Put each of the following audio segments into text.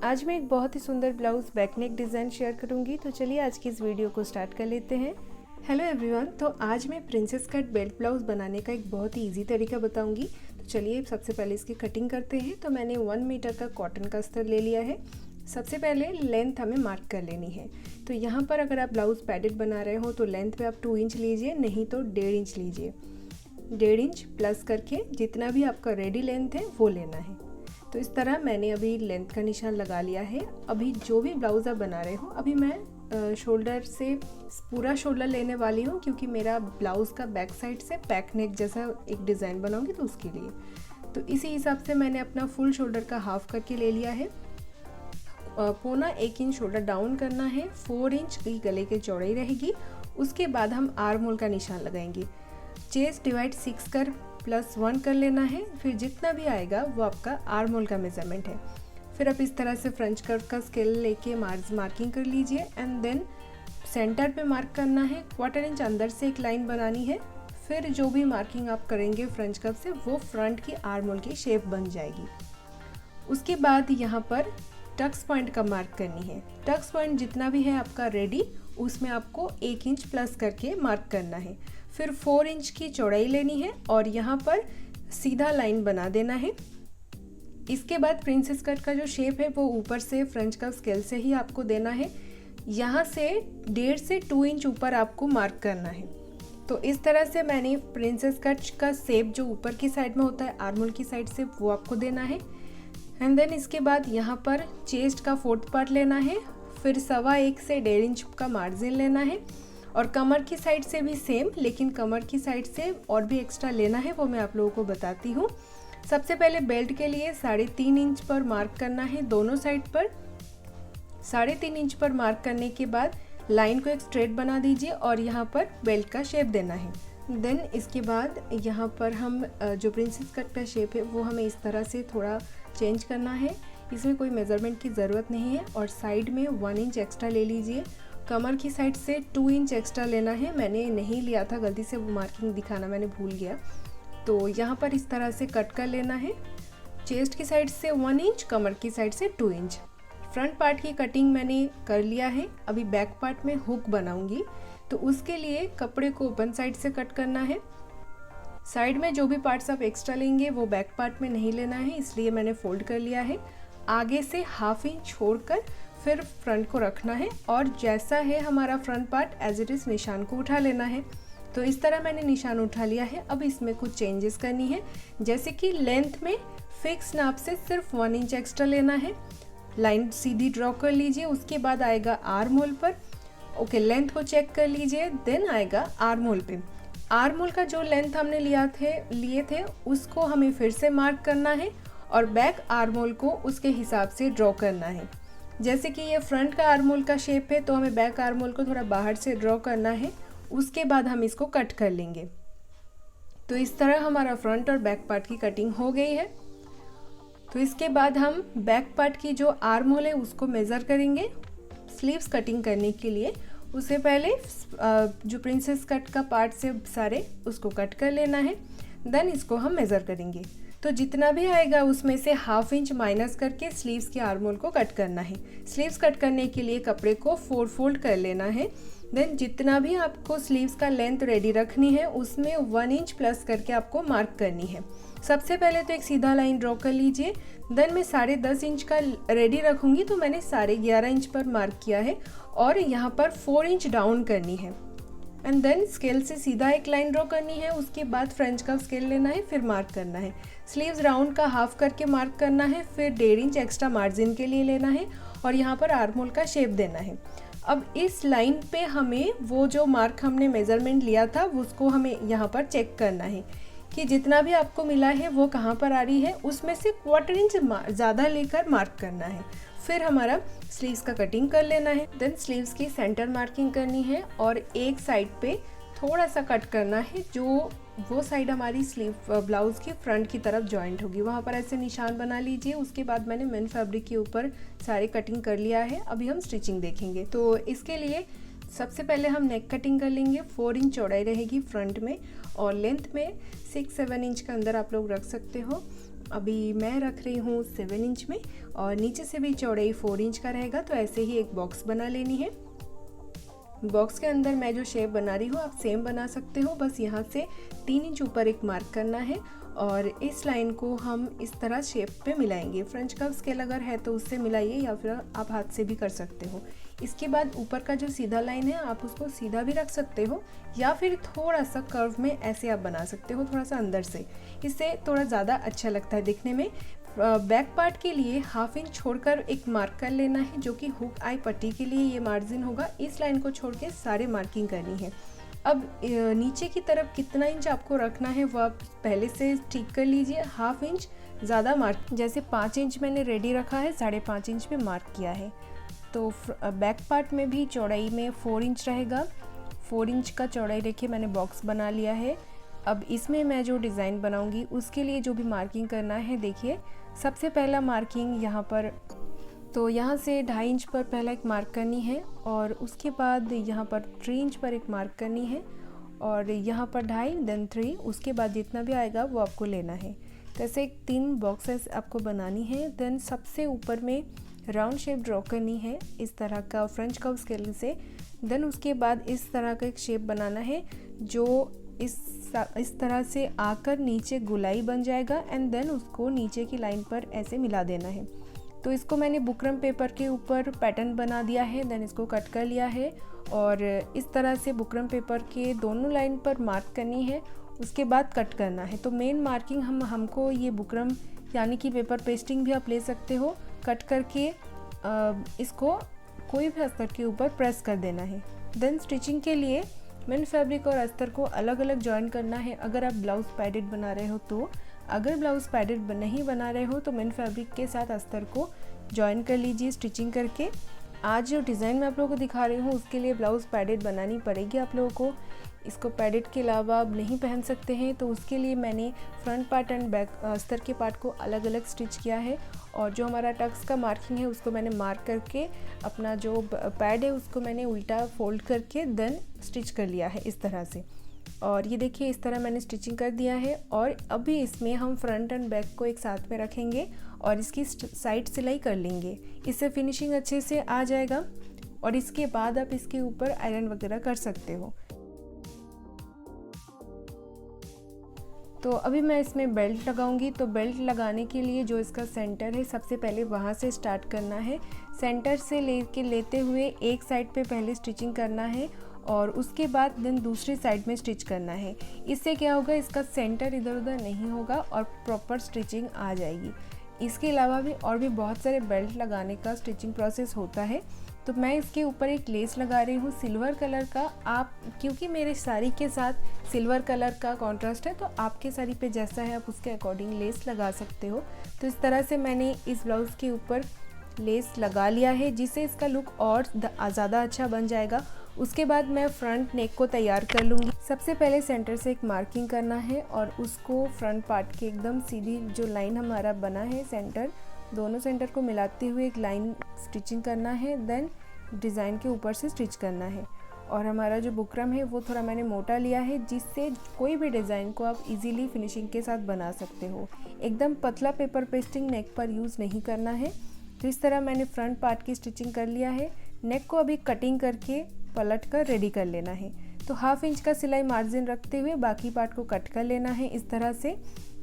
आज मैं एक बहुत ही सुंदर blouse back neck design share करूंगी। तो चलिए आज की इस वीडियो को स्टार्ट कर लेते हैं। हेलो एवरीवन, तो आज मैं प्रिंसेस कट बेल्ट ब्लाउज़ बनाने का एक बहुत ही इजी तरीका बताऊंगी। तो चलिए सबसे पहले इसकी कटिंग करते हैं। तो मैंने 1 मीटर का कॉटन का अस्तर ले लिया है। सबसे पहले लेंथ हमें मार्क कर लेनी है। तो यहाँ पर अगर आप ब्लाउज़ पैडेड बना रहे हो तो लेंथ पे आप 2 इंच लीजिए, नहीं तो 1.5 इंच लीजिए। 1.5 इंच प्लस करके जितना भी आपका रेडी लेंथ है वो लेना है। तो इस तरह मैंने अभी लेंथ का निशान लगा लिया है। अभी जो भी ब्लाउज़ आप बना रहे हो, अभी मैं शोल्डर से पूरा शोल्डर लेने वाली हूँ, क्योंकि मेरा ब्लाउज़ का बैक साइड से पैक नेक जैसा एक डिज़ाइन बनाऊंगी तो उसके लिए। तो इसी हिसाब से मैंने अपना फुल शोल्डर का हाफ करके ले लिया है। 1.25 इंच शोल्डर डाउन करना है, 4 इंच की गले की चौड़ाई रहेगी। उसके बाद हम आर्म होल का निशान लगाएंगे। चेस्ट डिवाइड 6 कर +1 कर लेना है। फिर जितना भी आएगा वो आपका आर्म होल का मेजरमेंट है। फिर आप इस तरह से फ्रंट कर्व का स्केल लेके मार्किंग कर लीजिए एंड देन सेंटर पे मार्क करना है। 1/4 इंच अंदर से एक लाइन बनानी है। फिर जो भी मार्किंग आप करेंगे फ्रंट कर्व से, वो फ्रंट की आर्म होल की शेप बन जाएगी। उसके बाद यहाँ पर टक्स पॉइंट का मार्क करनी है। टक्स पॉइंट जितना भी है आपका रेडी, उसमें आपको 1 इंच प्लस करके मार्क करना है। फिर 4 इंच की चौड़ाई लेनी है और यहाँ पर सीधा लाइन बना देना है। इसके बाद प्रिंसेस कट का जो शेप है वो ऊपर से फ्रंट कर्व स्केल से ही आपको देना है। यहाँ से 1.5 से 2 इंच ऊपर आपको मार्क करना है। तो इस तरह से मैंने प्रिंसेस कट का शेप जो ऊपर की साइड में होता है आर्म होल की साइड से, वो आपको देना है। एंड देन इसके बाद यहाँ पर चेस्ट का 4th पार्ट लेना है। फिर 1.25 से 1.5 इंच का मार्जिन लेना है और कमर की साइड से भी सेम, लेकिन कमर की साइड से और भी एक्स्ट्रा लेना है, वो मैं आप लोगों को बताती हूँ। सबसे पहले बेल्ट के लिए 3.5 इंच पर मार्क करना है दोनों साइड पर। 3.5 इंच पर मार्क करने के बाद लाइन को एक स्ट्रेट बना दीजिए और यहाँ पर बेल्ट का शेप देना है। देन इसके बाद यहाँ पर हम जो प्रिंसेस कट का शेप है वो हमें इस तरह से थोड़ा चेंज करना है। इसमें कोई मेज़रमेंट की ज़रूरत नहीं है। और साइड में 1 इंच एक्स्ट्रा ले लीजिए। कमर की साइड से 2 इंच एक्स्ट्रा लेना है। मैंने नहीं लिया था, गलती से वो मार्किंग दिखाना मैंने भूल गया। तो यहाँ पर इस तरह से कट कर लेना है। चेस्ट की साइड से 1 इंच, कमर की साइड से 2 इंच। फ्रंट पार्ट की कटिंग मैंने कर लिया है। अभी बैक पार्ट में हुक बनाऊंगी, तो उसके लिए कपड़े को ओपन साइड से कट करना है। साइड में जो भी पार्ट्स आप एक्स्ट्रा लेंगे वो बैक पार्ट में नहीं लेना है, इसलिए मैंने फोल्ड कर लिया है। आगे से 1/2 इंच छोड़कर फिर फ्रंट को रखना है और जैसा है हमारा front part as it is निशान को उठा लेना है। तो इस तरह मैंने निशान उठा लिया है। अब इसमें कुछ चेंजेस करनी है, जैसे कि लेंथ में फिक्स नाप से सिर्फ 1 इंच एक्स्ट्रा लेना है। लाइन सीधी ड्रॉ कर लीजिए। उसके बाद आएगा आर्म होल पर। ओके, लेंथ को चेक कर लीजिए। देन आएगा आर्म होल पे। आर्म होल का जो लेंथ हमने लिए थे उसको हमें फिर से मार्क करना है और बैक आर्म होल को उसके हिसाब से ड्रॉ करना है। जैसे कि ये फ्रंट का आर्म होल का शेप है, तो हमें बैक आर्म होल को थोड़ा बाहर से ड्रॉ करना है। उसके बाद हम इसको कट कर लेंगे। तो इस तरह हमारा फ्रंट और बैक पार्ट की कटिंग हो गई है। तो इसके बाद हम बैक पार्ट की जो आर्म होल है उसको मेज़र करेंगे स्लीव्स कटिंग करने के लिए। उससे पहले जो प्रिंसेस कट का पार्ट से सारे उसको कट कर लेना है। देन इसको हम मेज़र करेंगे। तो जितना भी आएगा उसमें से 1/2 इंच माइनस करके स्लीव्स के आर्म होल को कट करना है। स्लीव्स कट करने के लिए कपड़े को 4 फोल्ड कर लेना है। देन जितना भी आपको स्लीव्स का लेंथ रेडी रखनी है उसमें 1 इंच प्लस करके आपको मार्क करनी है। सबसे पहले तो एक सीधा लाइन ड्रॉ कर लीजिए। देन मैं 10.5 इंच का रेडी रखूँगी, तो मैंने 11.5 इंच पर मार्क किया है और यहाँ पर 4 इंच डाउन करनी है। एंड देन स्केल से सीधा एक लाइन ड्रॉ करनी है। उसके बाद फ्रंट का स्केल लेना है, फिर मार्क करना है। स्लीव्स राउंड का हाफ करके मार्क करना है। फिर 1.5 इंच एक्स्ट्रा मार्जिन के लिए लेना है और यहाँ पर आर्म होल का शेप देना है। अब इस लाइन पे हमें वो जो मार्क हमने मेज़रमेंट लिया था उसको हमें यहाँ पर चेक करना है कि जितना भी आपको मिला है वो कहाँ पर आ रही है। उसमें से 1/4 इंच ज़्यादा लेकर मार्क करना है। फिर हमारा स्लीव्स का कटिंग कर लेना है। देन स्लीव्स की सेंटर मार्किंग करनी है और एक साइड पे थोड़ा सा कट करना है, जो वो साइड हमारी स्लीव ब्लाउज़ की फ्रंट की तरफ जॉइंट होगी, वहाँ पर ऐसे निशान बना लीजिए। उसके बाद मैंने मेन फैब्रिक के ऊपर सारे कटिंग कर लिया है। अभी हम स्टिचिंग देखेंगे। तो इसके लिए सबसे पहले हम नेक कटिंग कर लेंगे। 4 इंच चौड़ाई रहेगी फ्रंट में और लेंथ में 6-7 इंच के अंदर आप लोग रख सकते हो। अभी मैं रख रही हूँ 7 इंच में और नीचे से भी चौड़ाई 4 इंच का रहेगा। तो ऐसे ही एक बॉक्स बना लेनी है। बॉक्स के अंदर मैं जो शेप बना रही हूँ आप सेम बना सकते हो, बस यहाँ से 3 इंच ऊपर एक मार्क करना है और इस लाइन को हम इस तरह शेप पे मिलाएंगे। फ्रेंच कर्व स्केल अगर है तो उससे मिलाइए या फिर आप हाथ से भी कर सकते हो। इसके बाद ऊपर का जो सीधा लाइन है आप उसको सीधा भी रख सकते हो या फिर थोड़ा सा कर्व में ऐसे आप बना सकते हो, थोड़ा सा अंदर से, इससे थोड़ा ज़्यादा अच्छा लगता है दिखने में। बैक पार्ट के लिए 1/2 इंच छोड़कर एक मार्क कर लेना है जो कि हुक आई पट्टी के लिए ये मार्जिन होगा। इस लाइन को छोड़ के सारे मार्किंग करनी है। अब नीचे की तरफ कितना इंच आपको रखना है वो आप पहले से ठीक कर लीजिए। 1/2 इंच ज़्यादा मार्क, जैसे 5 इंच मैंने रेडी रखा है, 5.5 इंच में मार्क किया है। तो बैक पार्ट में भी चौड़ाई में 4 इंच रहेगा। 4 इंच का चौड़ाई देखिए मैंने बॉक्स बना लिया है। अब इसमें मैं जो डिज़ाइन बनाऊंगी उसके लिए जो भी मार्किंग करना है, देखिए सबसे पहला मार्किंग यहाँ पर, तो यहाँ से 2.5 इंच पर पहला एक मार्क करनी है और उसके बाद यहाँ पर 3 इंच पर एक मार्क करनी है और यहाँ पर 2.5 देन 3, उसके बाद जितना भी आएगा वो आपको लेना है। तो ऐसे 3 बॉक्सेस आपको बनानी है। देन सबसे ऊपर में राउंड शेप ड्रॉ करनी है इस तरह का फ्रेंच कर्व स्केल से। देन उसके बाद इस तरह का एक शेप बनाना है जो इस तरह से आकर नीचे गोलाई बन जाएगा एंड देन उसको नीचे की लाइन पर ऐसे मिला देना है। तो इसको मैंने बुकरम पेपर के ऊपर पैटर्न बना दिया है, देन इसको कट कर लिया है और इस तरह से बुकरम पेपर के दोनों लाइन पर मार्क करनी है, उसके बाद कट करना है। तो मेन मार्किंग हमको ये बुकरम यानी कि पेपर पेस्टिंग भी आप ले सकते हो, कट करके इसको कोई भी अस्तर के ऊपर प्रेस कर देना है। देन स्टिचिंग के लिए मेन फैब्रिक और अस्तर को अलग अलग जॉइन करना है अगर आप ब्लाउज़ पैडेड बना रहे हो तो। अगर ब्लाउज़ पैडेड नहीं बना रहे हो तो मेन फैब्रिक के साथ अस्तर को जॉइन कर लीजिए स्टिचिंग करके। आज जो डिज़ाइन मैं आप लोगों को दिखा रही हूँ उसके लिए ब्लाउज़ पैडेड बनानी पड़ेगी आप लोगों को। इसको पैडेड के अलावा आप नहीं पहन सकते हैं, तो उसके लिए मैंने फ्रंट पार्ट एंड बैक अस्तर के पार्ट को अलग अलग स्टिच किया है और जो हमारा टक्स का मार्किंग है उसको मैंने मार्क करके अपना जो पैड है उसको मैंने उल्टा फोल्ड करके देन स्टिच कर लिया है इस तरह से। और ये देखिए इस तरह मैंने स्टिचिंग कर दिया है और अभी इसमें हम फ्रंट एंड बैक को एक साथ में रखेंगे और इसकी साइड सिलाई कर लेंगे, इससे फिनिशिंग अच्छे से आ जाएगा और इसके बाद आप इसके ऊपर आयरन वगैरह कर सकते हो। तो अभी मैं इसमें बेल्ट लगाऊंगी। तो बेल्ट लगाने के लिए जो इसका सेंटर है सबसे पहले वहाँ से स्टार्ट करना है। सेंटर से लेते हुए एक साइड पे पहले स्टिचिंग करना है और उसके बाद देन दूसरी साइड में स्टिच करना है। इससे क्या होगा, इसका सेंटर इधर उधर नहीं होगा और प्रॉपर स्टिचिंग आ जाएगी। इसके अलावा भी और भी बहुत सारे बेल्ट लगाने का स्टिचिंग प्रोसेस होता है। तो मैं इसके ऊपर एक लेस लगा रही हूँ सिल्वर कलर का। आप क्योंकि मेरे साड़ी के साथ सिल्वर कलर का कॉन्ट्रास्ट है तो आपके साड़ी पे जैसा है आप उसके अकॉर्डिंग लेस लगा सकते हो। तो इस तरह से मैंने इस ब्लाउज़ के ऊपर लेस लगा लिया है जिससे इसका लुक और ज़्यादा अच्छा बन जाएगा। उसके बाद मैं फ्रंट नेक को तैयार कर लूँगी। सबसे पहले सेंटर से एक मार्किंग करना है और उसको फ्रंट पार्ट के एकदम सीधी जो लाइन हमारा बना है सेंटर, दोनों सेंटर को मिलाते हुए एक लाइन स्टिचिंग करना है। देन डिज़ाइन के ऊपर से स्टिच करना है और हमारा जो बुकरम है वो थोड़ा मैंने मोटा लिया है जिससे कोई भी डिज़ाइन को आप इजीली फिनिशिंग के साथ बना सकते हो। एकदम पतला पेपर पेस्टिंग नेक पर यूज़ नहीं करना है। तो इस तरह मैंने फ्रंट पार्ट की स्टिचिंग कर लिया है। नेक को अभी कटिंग करके पलट कर रेडी कर लेना है। तो 1/2 इंच का सिलाई मार्जिन रखते हुए बाकी पार्ट को कट कर लेना है इस तरह से।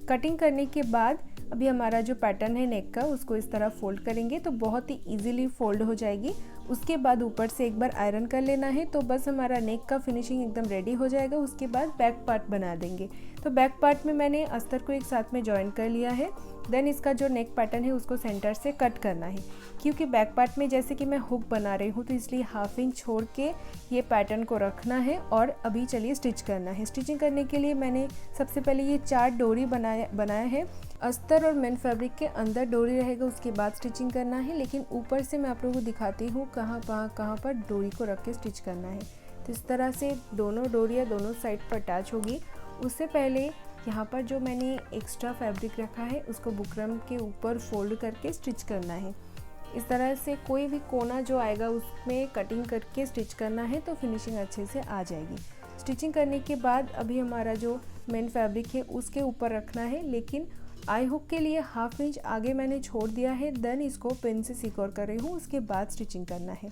कटिंग करने के बाद अभी हमारा जो पैटर्न है नेक का उसको इस तरह फोल्ड करेंगे तो बहुत ही इजीली फोल्ड हो जाएगी। उसके बाद ऊपर से एक बार आयरन कर लेना है तो बस हमारा नेक का फिनिशिंग एकदम रेडी हो जाएगा। उसके बाद बैक पार्ट बना देंगे। तो बैक पार्ट में मैंने अस्तर को एक साथ में जॉइन कर लिया है। देन इसका जो नेक पैटर्न है उसको सेंटर से कट करना है। क्योंकि बैक पार्ट में जैसे कि मैं हुक बना रही हूँ तो इसलिए 1/2 इंच छोड़ के ये पैटर्न को रखना है और अभी चलिए स्टिच करना है। स्टिचिंग करने के लिए मैंने सबसे पहले ये 4 डोरी बनाया है। अस्तर और मेन फैब्रिक के अंदर डोरी रहेगा, उसके बाद स्टिचिंग करना है। लेकिन ऊपर से मैं आप लोगों को दिखाती हूँ कहाँ पर डोरी को रख के स्टिच करना है। तो इस तरह से दोनों डोरियाँ दोनों साइड पर अटैच होगी। उससे पहले यहाँ पर जो मैंने एक्स्ट्रा फैब्रिक रखा है उसको बुकरम के ऊपर फोल्ड करके स्टिच करना है। इस तरह से कोई भी कोना जो आएगा उसमें कटिंग करके स्टिच करना है तो फिनिशिंग अच्छे से आ जाएगी। स्टिचिंग करने के बाद अभी हमारा जो मेन फैब्रिक है उसके ऊपर रखना है, लेकिन आई हुक के लिए 1/2 इंच आगे मैंने छोड़ दिया है, देन इसको पिन से सिक्योर कर रही हूँ, उसके बाद स्टिचिंग करना है।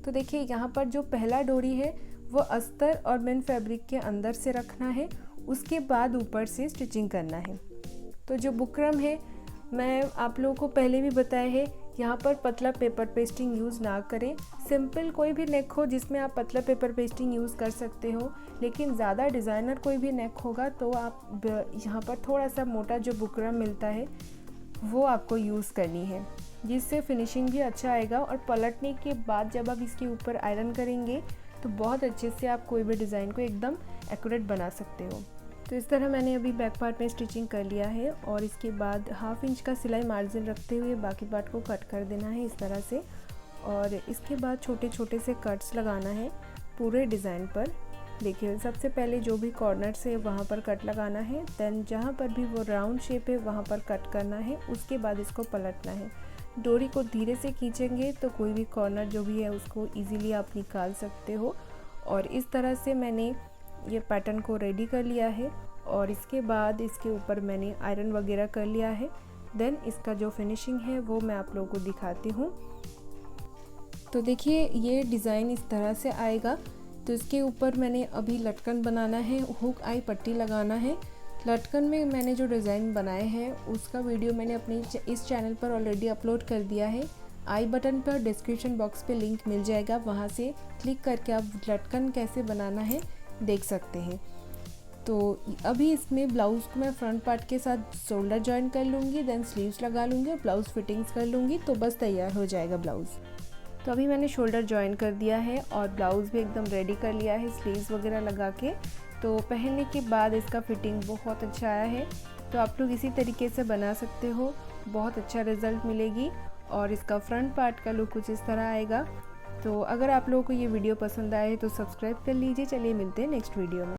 तो देखिए यहाँ पर जो पहला डोरी है वो अस्तर और मेन फैब्रिक के अंदर से रखना है, उसके बाद ऊपर से स्टिचिंग करना है। तो जो बुकरम है मैं आप लोगों को पहले भी बताया है, यहाँ पर पतला पेपर पेस्टिंग यूज़ ना करें। सिंपल कोई भी नेक हो जिसमें आप पतला पेपर पेस्टिंग यूज़ कर सकते हो, लेकिन ज़्यादा डिज़ाइनर कोई भी नेक होगा तो आप यहाँ पर थोड़ा सा मोटा जो बुकरम मिलता है वो आपको यूज़ करनी है, जिससे फिनिशिंग भी अच्छा आएगा। और पलटने के बाद जब आप इसके ऊपर आयरन करेंगे तो बहुत अच्छे से आप कोई भी डिज़ाइन को एकदम एक्यूरेट बना सकते हो। तो इस तरह मैंने अभी बैक पार्ट में स्टिचिंग कर लिया है और इसके बाद 1/2 इंच का सिलाई मार्जिन रखते हुए बाकी पार्ट को कट कर देना है इस तरह से। और इसके बाद छोटे छोटे से कट्स लगाना है पूरे डिज़ाइन पर। देखिए सबसे पहले जो भी कॉर्नर्स है वहाँ पर कट लगाना है, देन जहाँ पर भी वो राउंड शेप है वहाँ पर कट करना है, उसके बाद इसको पलटना है। डोरी को धीरे से खींचेंगे तो कोई भी कॉर्नर जो भी है उसको ईज़िली आप निकाल सकते हो। और इस तरह से मैंने ये पैटर्न को रेडी कर लिया है और इसके बाद इसके ऊपर मैंने आयरन वगैरह कर लिया है। देन इसका जो फिनिशिंग है वो मैं आप लोगों को दिखाती हूँ। तो देखिए ये डिज़ाइन इस तरह से आएगा। तो इसके ऊपर मैंने अभी लटकन बनाना है, हुक आई पट्टी लगाना है। लटकन में मैंने जो डिज़ाइन बनाए हैं उसका वीडियो मैंने अपने इस चैनल पर ऑलरेडी अपलोड कर दिया है। आई बटन पर डिस्क्रिप्शन बॉक्स पे लिंक मिल जाएगा, वहाँ से क्लिक करके आप लटकन कैसे बनाना है देख सकते हैं। तो अभी इसमें ब्लाउज़ को मैं फ्रंट पार्ट के साथ शोल्डर जॉइन कर लूँगी, देन स्लीव्स लगा लूँगी और ब्लाउज़ फिटिंग्स कर लूँगी, तो बस तैयार हो जाएगा ब्लाउज़। तो अभी मैंने शोल्डर जॉइन कर दिया है और ब्लाउज़ भी एकदम रेडी कर लिया है स्लीव्स वगैरह लगा के। तो पहनने के बाद इसका फिटिंग बहुत अच्छा आया है। तो आप लोग इसी तरीके से बना सकते हो, बहुत अच्छा रिज़ल्ट मिलेगी। और इसका फ्रंट पार्ट का लुक कुछ इस तरह आएगा। तो अगर आप लोगों को ये वीडियो पसंद आए तो सब्सक्राइब कर लीजिए। चलिए मिलते हैं नेक्स्ट वीडियो में।